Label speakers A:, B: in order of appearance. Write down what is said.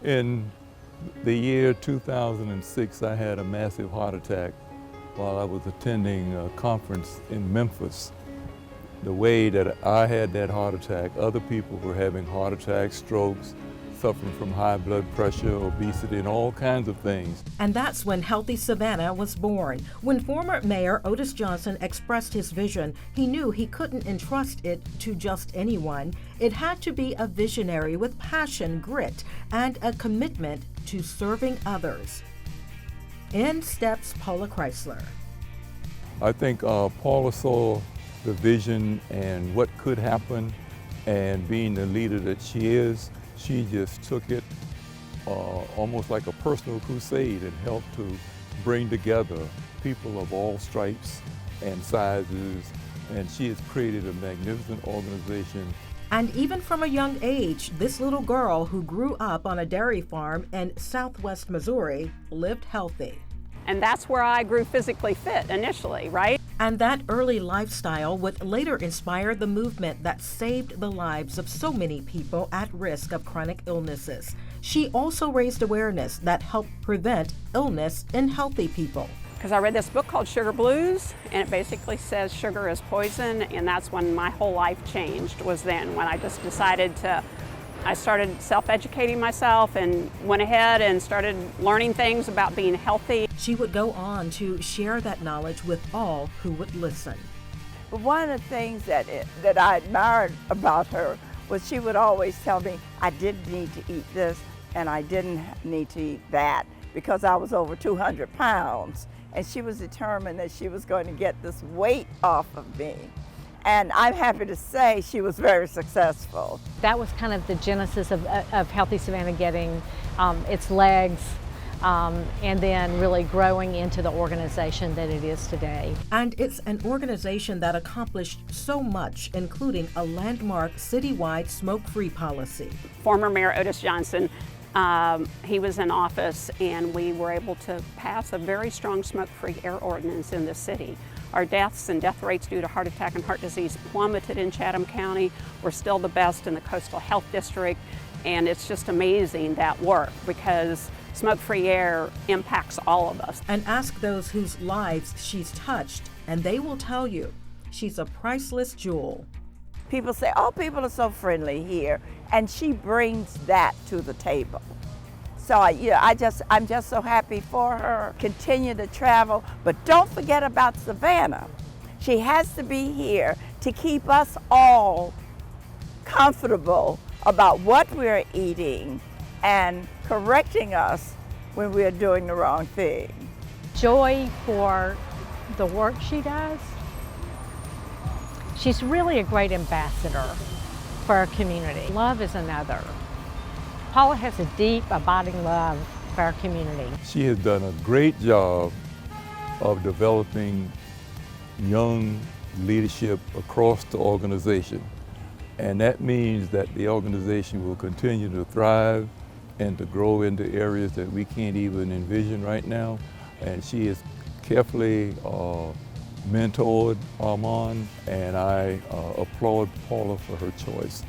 A: In the year 2006, I had a massive heart attack while I was attending a conference in Memphis. The way that I had that heart attack, other people were having heart attacks, strokes, suffering from high blood pressure, obesity, and all kinds of things.
B: And that's when Healthy Savannah was born. When former Mayor Otis Johnson expressed his vision, he knew he couldn't entrust it to just anyone. It had to be a visionary with passion, grit, and a commitment to serving others. In steps Paula Kreisler.
A: I think Paula saw the vision and what could happen, and being the leader that she is, she just took it almost like a personal crusade and helped to bring together people of all stripes and sizes, and she has created a magnificent organization.
B: And even from a young age, this little girl who grew up on a dairy farm in southwest Missouri lived healthy.
C: And that's where I grew physically fit initially, right?
B: And that early lifestyle would later inspire the movement that saved the lives of so many people at risk of chronic illnesses. She also raised awareness that helped prevent illness in healthy people.
C: Because I read this book called Sugar Blues, and it basically says sugar is poison, and that's when my whole life changed, was then when I just decided I started self-educating myself and went ahead and started learning things about being healthy.
B: She would go on to share that knowledge with all who would listen.
D: But one of the things that I admired about her was she would always tell me I didn't need to eat this and I didn't need to eat that because I was over 200 pounds. And she was determined that she was going to get this weight off of me. And I'm happy to say she was very successful.
E: That was kind of the genesis of Healthy Savannah getting its legs and then really growing into the organization that it is today.
B: And it's an organization that accomplished so much, including a landmark citywide smoke-free policy.
C: Former Mayor Otis Johnson, he was in office, and we were able to pass a very strong smoke-free air ordinance in the city. Our deaths and death rates due to heart attack and heart disease plummeted in Chatham County. We're still the best in the Coastal Health District, and it's just amazing that work because smoke-free air impacts all of us.
B: And ask those whose lives she's touched, and they will tell you she's a priceless jewel.
D: People say, oh, people are so friendly here, and she brings that to the table. So I'm just so happy for her. Continue to travel, but don't forget about Savannah. She has to be here to keep us all comfortable about what we're eating and correcting us when we're doing the wrong thing.
E: Joy for the work she does. She's really a great ambassador for our community. Love is another. Paula has a deep, abiding love for our community.
A: She has done a great job of developing young leadership across the organization. And that means that the organization will continue to thrive and to grow into areas that we can't even envision right now. And she has carefully mentored Armand, and I applaud Paula for her choice.